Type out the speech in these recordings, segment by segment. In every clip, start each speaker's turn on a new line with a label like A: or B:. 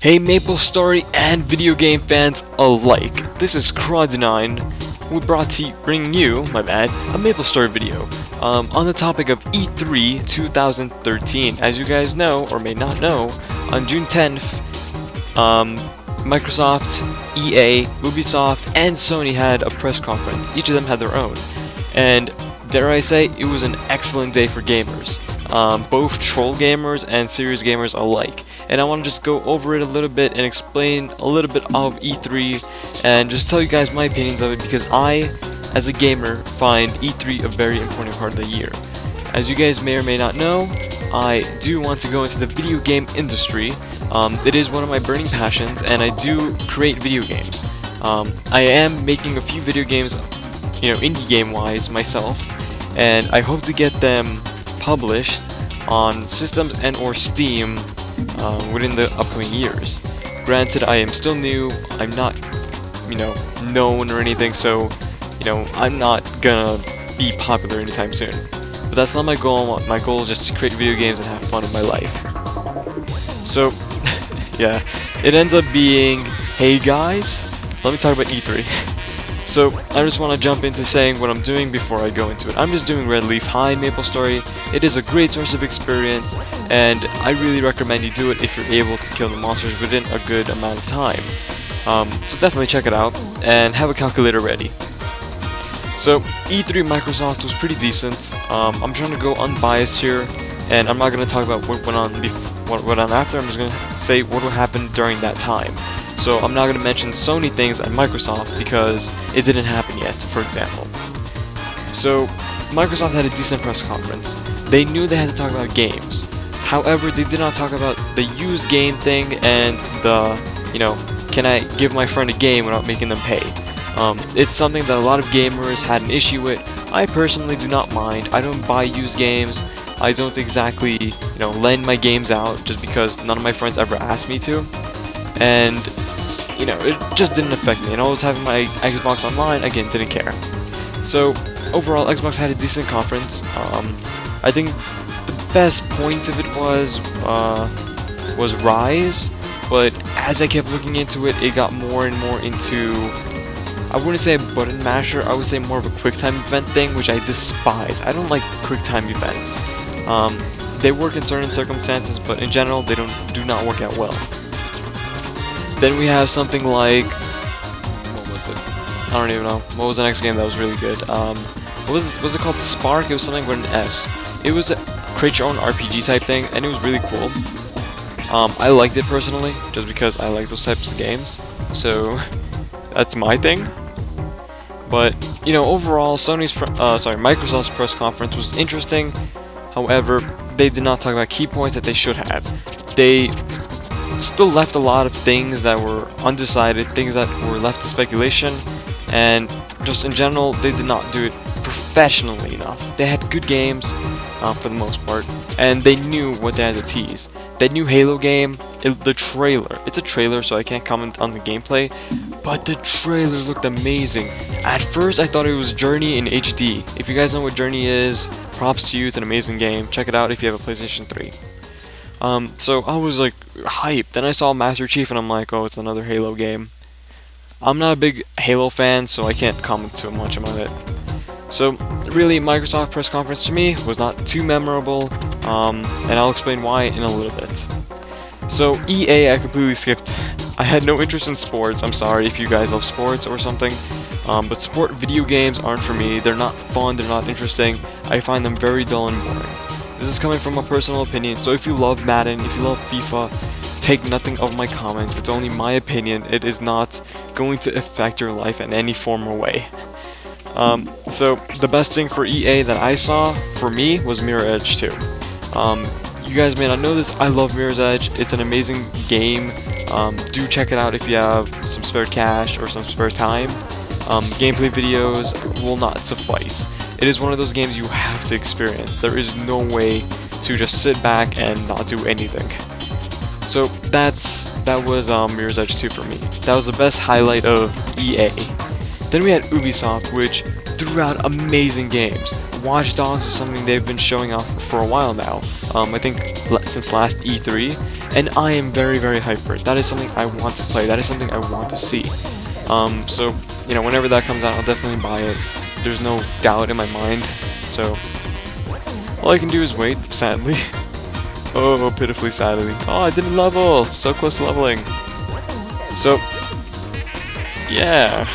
A: Hey MapleStory and video game fans alike, this is Crod9. We're bringing you, a MapleStory video on the topic of E3 2013. As you guys know, or may not know, on June 10th, Microsoft, EA, Ubisoft, and Sony had a press conference. Each of them had their own. And dare I say, it was an excellent day for gamers. Both troll gamers and serious gamers alike. And I want to just go over it a little bit and explain a little bit of E3 and just tell you guys my opinions of it, because I, as a gamer, find E3 a very important part of the year. As you guys may or may not know, I do want to go into the video game industry. It is one of my burning passions, and I do create video games. I am making a few video games, indie game wise myself, and I hope to get them published on systems and or Steam within the upcoming years. Granted, I am still new, I'm not, known or anything, so, I'm not gonna be popular anytime soon. But that's not my goal. My goal is just to create video games and have fun in my life. So, yeah, it ends up being, hey guys, let me talk about E3. So, I just want to jump into saying what I'm doing before I go into it. I'm just doing Red Leaf High MapleStory. It is a great source of experience, and I really recommend you do it if you're able to kill the monsters within a good amount of time. So definitely check it out, and have a calculator ready. So, E3 Microsoft was pretty decent. I'm trying to go unbiased here, and I'm not going to talk about what went on after. I'm just going to say what happened during that time. So I'm not going to mention Sony things at Microsoft because it didn't happen yet, for example. So Microsoft had a decent press conference. They knew they had to talk about games. However, they did not talk about the used game thing and the, can I give my friend a game without making them pay? It's something that a lot of gamers had an issue with. I personally do not mind. I don't buy used games. I don't exactly, lend my games out just because none of my friends ever asked me to. And it just didn't affect me, and I was having my Xbox Online, again, didn't care. So, overall, Xbox had a decent conference. I think the best point of it was Rise, but as I kept looking into it, it got more and more into, I wouldn't say a button masher, I would say more of a QuickTime event thing, which I despise. I don't like QuickTime events. They work in certain circumstances, but in general, they do not work out well. Then we have something like, what was it? I don't even know. What was the next game that was really good? What was this? Was it called Spark? It was something with an S. It was a create your own RPG type thing, and it was really cool. I liked it personally, just because I like those types of games. So that's my thing. But overall, Microsoft's press conference was interesting. However, they did not talk about key points that they should have. They still left a lot of things that were undecided, things that were left to speculation, and just in general, they did not do it professionally enough. They had good games, for the most part, and they knew what they had to tease. That new Halo game, the trailer, it's a trailer, so I can't comment on the gameplay, but the trailer looked amazing. At first, I thought it was Journey in HD. If you guys know what Journey is, props to you, it's an amazing game. Check it out if you have a PlayStation 3. So I was like hyped, then I saw Master Chief and I'm like, oh, it's another Halo game. I'm not a big Halo fan, so I can't comment too much about it. So really, Microsoft press conference to me was not too memorable, and I'll explain why in a little bit. So EA, I completely skipped. I had no interest in sports. I'm sorry if you guys love sports or something, but sport video games aren't for me. They're not fun, they're not interesting. I find them very dull and boring. This is coming from a personal opinion, so if you love Madden, if you love FIFA, take nothing of my comments. It's only my opinion. It is not going to affect your life in any form or way. So the best thing for EA that I saw, for me, was Mirror Edge 2. You guys may not know this, I love Mirror's Edge. It's an amazing game. Do check it out if you have some spare cash or some spare time. Gameplay videos will not suffice. It is one of those games you have to experience. There is no way to just sit back and not do anything. So that was Mirror's Edge 2 for me. That was the best highlight of EA. Then we had Ubisoft, which threw out amazing games. Watch Dogs is something they've been showing off for a while now. I think since last E3, and I am very, very hyped for it. That is something I want to play. That is something I want to see. So, you know, whenever that comes out, I'll definitely buy it. There's no doubt in my mind. So, all I can do is wait, sadly. Oh, pitifully sadly. Oh, I didn't level! So close to leveling. So, yeah.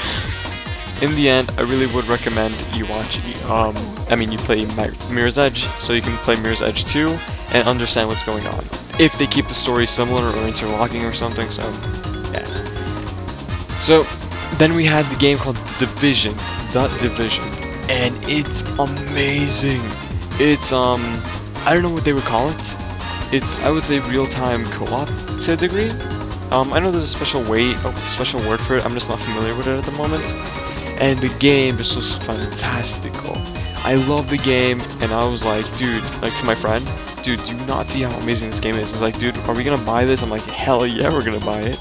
A: In the end, I really would recommend you watch, you play Mirror's Edge, so you can play Mirror's Edge 2 and understand what's going on. If they keep the story similar or interlocking or something, so, yeah. So, then we had the game called The Division, and it's amazing. It's, I don't know what they would call it. It's, I would say, real-time co-op to a degree. I know there's a special word for it, I'm just not familiar with it at the moment. And the game is just fantastical. I love the game, and I was like, dude, like to my friend, dude, do you not see how amazing this game is? He's like, dude, are we gonna buy this? I'm like, hell yeah, we're gonna buy it.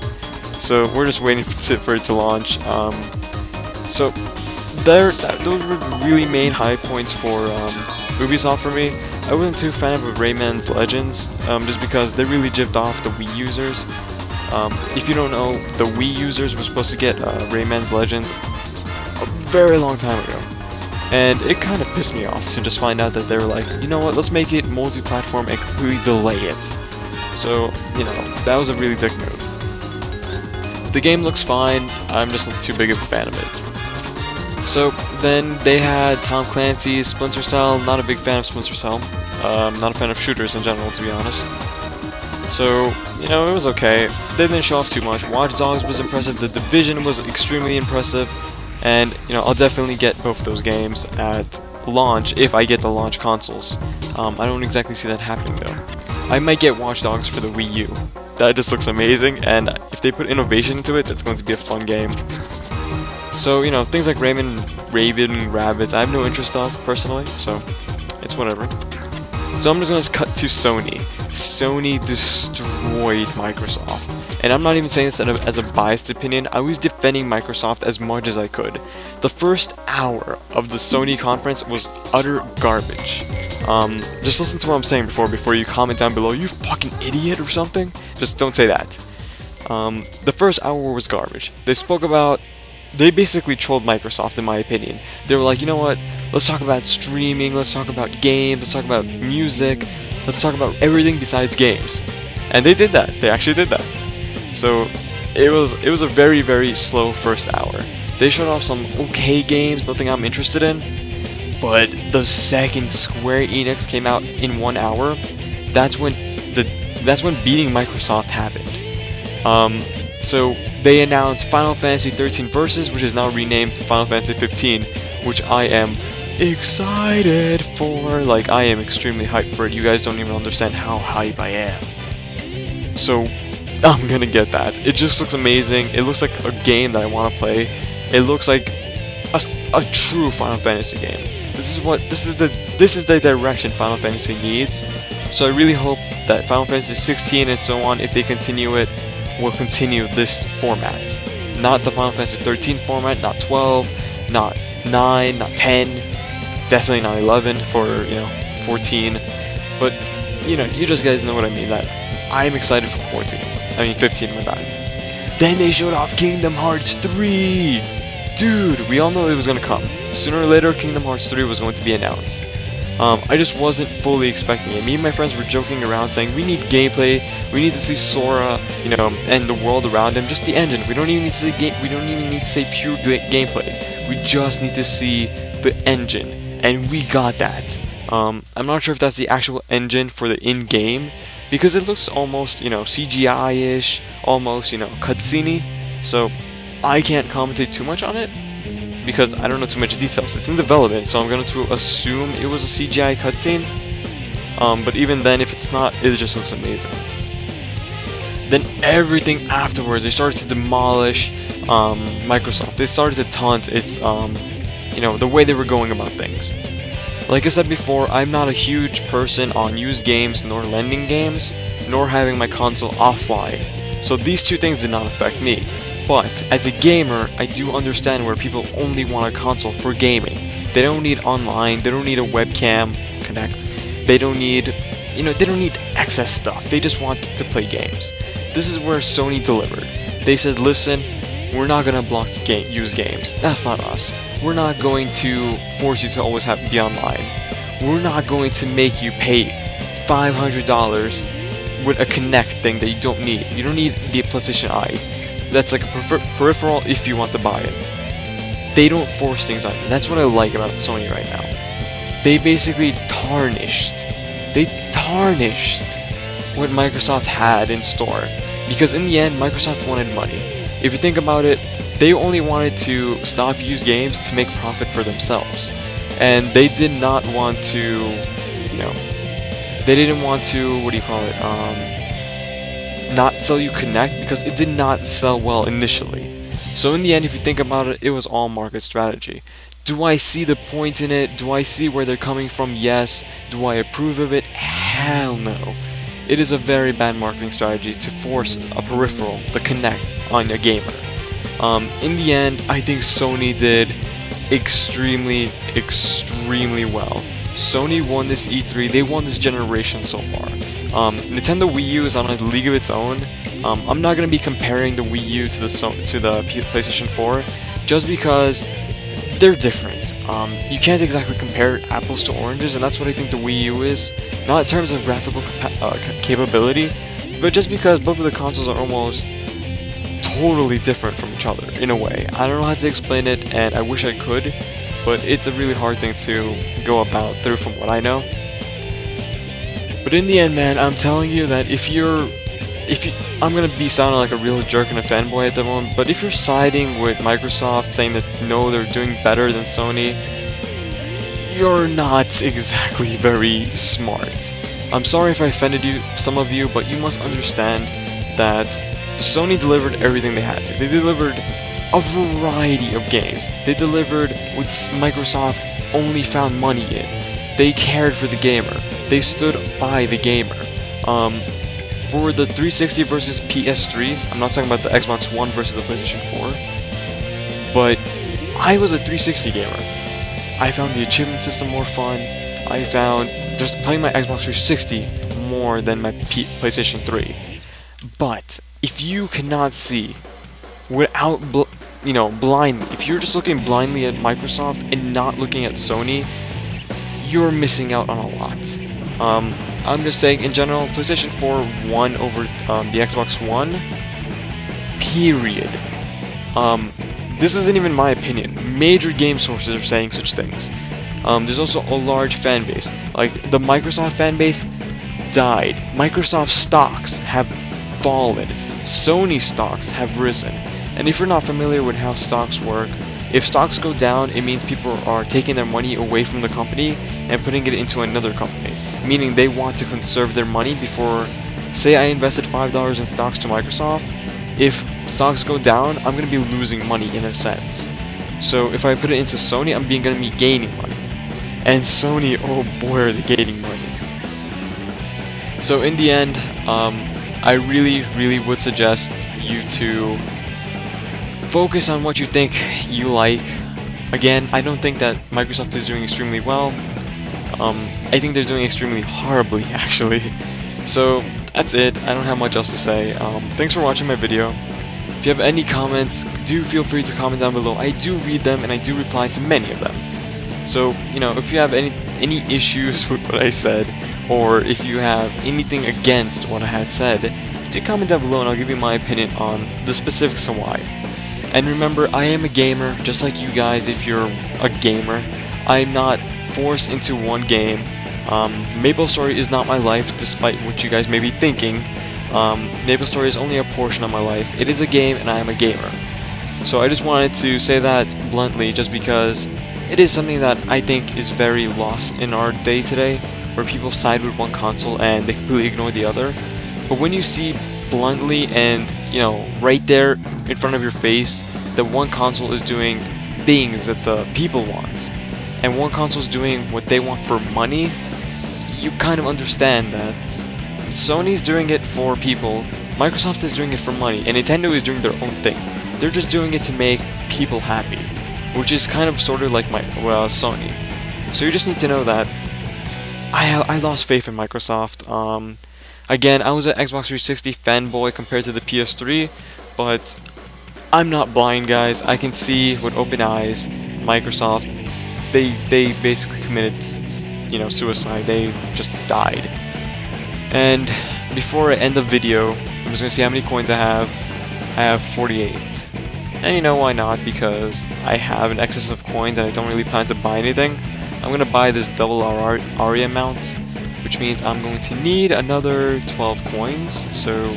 A: So we're just waiting for it to launch. So those were really main high points for Ubisoft for me. I wasn't too fan of Rayman's Legends, just because they really gypped off the Wii users. If you don't know, the Wii users were supposed to get Rayman's Legends a very long time ago, and it kind of pissed me off to just find out that they were like, you know what, let's make it multi-platform and completely delay it. So, you know, that was a really dick move. The game looks fine, I'm just not too big of a fan of it. So, then they had Tom Clancy's Splinter Cell. Not a big fan of Splinter Cell. Not a fan of shooters in general, to be honest. So, you know, it was okay. They didn't show off too much. Watch Dogs was impressive, The Division was extremely impressive, and, you know, I'll definitely get both those games at launch if I get the launch consoles. I don't exactly see that happening, though. I might get Watch Dogs for the Wii U. That just looks amazing, and if they put innovation into it, that's going to be a fun game. So, you know, things like Raven Rabbids, I have no interest of, personally, so it's whatever. So I'm just going to cut to Sony. Sony destroyed Microsoft. And I'm not even saying this as a biased opinion, I was defending Microsoft as much as I could. The first hour of the Sony conference was utter garbage. Just listen to what I'm saying before you comment down below, you fucking idiot or something. Just don't say that. The first hour was garbage. They basically trolled Microsoft, in my opinion. They were like, you know what, let's talk about streaming, let's talk about games, let's talk about music, let's talk about everything besides games. And they did that. They actually did that. So it was a very, very slow first hour. They showed off some okay games, nothing I'm interested in. But the second Square Enix came out in 1 hour, that's when beating Microsoft happened. So they announced Final Fantasy 13 Versus, which is now renamed Final Fantasy 15, which I am excited for. Like, I am extremely hyped for it. You guys don't even understand how hype I am. So I'm gonna get that. It just looks amazing. It looks like a game that I want to play. It looks like a true Final Fantasy game. This is the direction Final Fantasy needs. So I really hope that Final Fantasy 16 and so on, if they continue it, will continue this format. Not the Final Fantasy 13 format, not 12, not 9, not 10, definitely not 11 for, you know, 14. But, you know, you just guys know what I mean, that I'm excited for 15, my bad. Then they showed off Kingdom Hearts 3! Dude, we all know it was gonna come. Sooner or later, Kingdom Hearts 3 was going to be announced. I just wasn't fully expecting it. Me and my friends were joking around saying, we need gameplay, we need to see Sora, you know, and the world around him, just the engine. We don't even need to say we don't even need to say pure gameplay. We just need to see the engine, and we got that. I'm not sure if that's the actual engine for the in-game, because it looks almost, you know, CGI-ish, almost, you know, cutscene-y. So I can't commentate too much on it, because I don't know too much details. It's in development, so I'm going to assume it was a CGI cutscene. But even then, if it's not, it just looks amazing. Then everything afterwards, they started to demolish Microsoft. They started to taunt its, you know, the way they were going about things. Like I said before, I'm not a huge person on used games, nor lending games, nor having my console offline. So these two things did not affect me. But as a gamer, I do understand where people only want a console for gaming. They don't need online, they don't need a webcam connect, they don't need, they don't need excess stuff, they just want to play games. This is where Sony delivered. They said, listen, we're not gonna block use games. That's not us. We're not going to force you to always be online. We're not going to make you pay $500 with a Kinect thing that you don't need. You don't need the PlayStation Eye. That's like a peripheral if you want to buy it. They don't force things on you. That's what I like about Sony right now. They basically tarnished what Microsoft had in store. Because in the end, Microsoft wanted money. If you think about it, they only wanted to stop used games to make profit for themselves. And they did not want to, they didn't want to, not sell you Kinect because it did not sell well initially. So in the end, if you think about it, it was all market strategy. Do I see the point in it? Do I see where they're coming from? Yes. Do I approve of it? Hell no. It is a very bad marketing strategy to force a peripheral, the Kinect, on a gamer. In the end, I think Sony did extremely well. Sony won this E3, they won this generation so far. Nintendo Wii U is on a league of its own. I'm not going to be comparing the Wii U to the PlayStation 4, just because they're different. You can't exactly compare apples to oranges, and that's what I think the Wii U is. Not in terms of graphical capability, but just because both of the consoles are almost totally different from each other, in a way. I don't know how to explain it, and I wish I could, but it's a really hard thing to go about through from what I know. But in the end, man, I'm telling you that I'm gonna be sounding like a real jerk and a fanboy at the moment, but if you're siding with Microsoft, saying that no, they're doing better than Sony, you're not exactly very smart. I'm sorry if I offended some of you, but you must understand that Sony delivered everything they had to. They delivered a variety of games. They delivered what Microsoft only found money in. They cared for the gamer. They stood by the gamer. For the 360 versus PS3, I'm not talking about the Xbox One versus the PlayStation 4, but I was a 360 gamer. I found the achievement system more fun. I found just playing my Xbox 360 more than my PlayStation 3. But if you cannot see without blindly, if you're just looking blindly at Microsoft and not looking at Sony, you're missing out on a lot. I'm just saying, in general, PlayStation 4 won over the Xbox One, period. This isn't even my opinion. Major game sources are saying such things. There's also a large fan base. Like, the Microsoft fan base died. Microsoft stocks have fallen. Sony stocks have risen. And if you're not familiar with how stocks work, if stocks go down, it means people are taking their money away from the company and putting it into another company. Meaning they want to conserve their money before, say I invested $5 in stocks to Microsoft, if stocks go down, I'm going to be losing money in a sense. So if I put it into Sony, I'm going to be gaining money. And Sony, oh boy, are they gaining money. So in the end, I really would suggest you to focus on what you think you like. Again, I don't think that Microsoft is doing extremely well. I think they're doing extremely horribly, actually. So that's it. I don't have much else to say. Thanks for watching my video. If you have any comments, do feel free to comment down below. I do read them and I do reply to many of them. So, if you have any issues with what I said, or if you have anything against what I had said, do comment down below and I'll give you my opinion on the specifics of why. And remember, I am a gamer, just like you guys if you're a gamer. I'm not forced into one game. MapleStory is not my life, despite what you guys may be thinking. MapleStory is only a portion of my life. It is a game, and I am a gamer. So I just wanted to say that bluntly, just because it is something that I think is very lost in our day today, where people side with one console and they completely ignore the other. But when you see bluntly and, right there in front of your face that one console is doing things that the people want, and one console is doing what they want for money, you kind of understand that Sony's doing it for people, Microsoft is doing it for money, and Nintendo is doing their own thing. They're just doing it to make people happy. which is kind of sort of like my Sony. So you just need to know that I lost faith in Microsoft. Again, I was an Xbox 360 fanboy compared to the PS3, but I'm not blind, guys. I can see with open eyes, Microsoft, they basically committed, you know, suicide. They just died. And before I end the video, I'm just gonna see how many coins I have. I have 48. And you know why not? Because I have an excess of coins and I don't really plan to buy anything. I'm gonna buy this double Aria mount, which means I'm going to need another 12 coins. So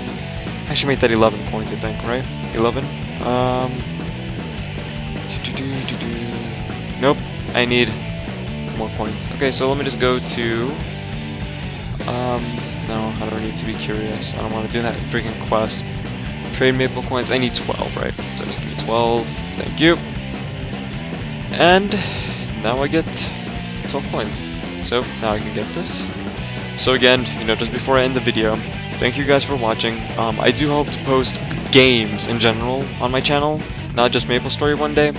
A: I should make that 11 coins, I think, right? 11? Nope, I need more coins. Okay, so let me just go to no, I don't need to be curious. I don't want to do that freaking quest. Trade Maple coins. I need 12, right? So just give me 12. Thank you. And now I get 12 coins. So now I can get this. So again, you know, just before I end the video, thank you guys for watching. I do hope to post games in general on my channel, not just MapleStory one day.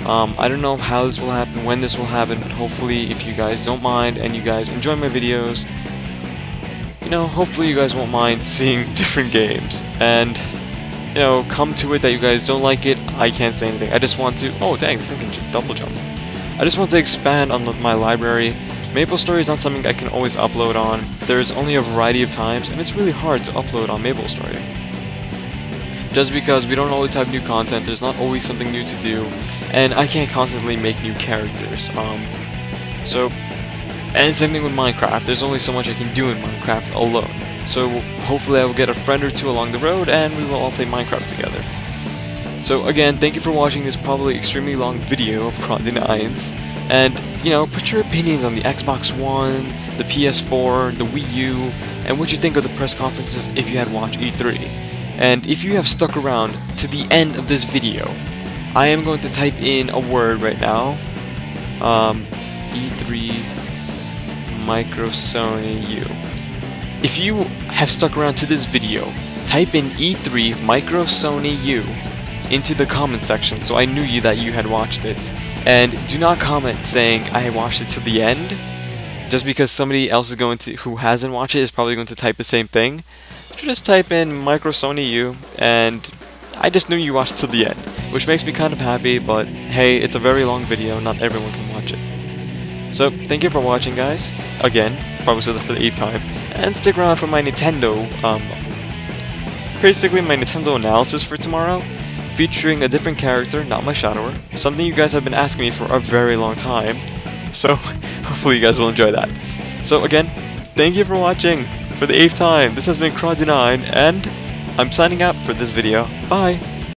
A: I don't know how this will happen, when this will happen, but hopefully if you guys don't mind and you guys enjoy my videos, you know, hopefully you guys won't mind seeing different games. And, you know, come to it that you guys don't like it, I can't say anything. I just want to, oh dang, this thing can double jump. I just want to expand on my library. MapleStory is not something I can always upload on. There's only a variety of times, and it's really hard to upload on MapleStory. Just because we don't always have new content, there's not always something new to do, and I can't constantly make new characters. And same thing with Minecraft, there's only so much I can do in Minecraft alone. So hopefully I will get a friend or two along the road, and we will all play Minecraft together. So again, thank you for watching this probably extremely long video of Crawl Denies. And, you know, put your opinions on the Xbox One, the PS4, the Wii U, and what you think of the press conferences if you had watched E3. And if you have stuck around to the end of this video, I am going to type in a word right now. E3 Micro Sony U. If you have stuck around to this video, type in E3 Micro Sony U into the comment section so I knew that you had watched it. And do not comment saying I watched it to the end, just because somebody else is going to, who hasn't watched it, is probably going to type the same thing. Just type in Micro Sony U, and I just knew you watched to the end, which makes me kind of happy, but hey, it's a very long video, not everyone can watch it. So, thank you for watching, guys. Again, probably said that for the 8th time. And stick around for my Nintendo, basically my Nintendo analysis for tomorrow, featuring a different character, not my Shadower, something you guys have been asking me for a very long time. So, hopefully you guys will enjoy that. So again, thank you for watching for the 8th time. This has been Crawl9, and I'm signing out for this video. Bye!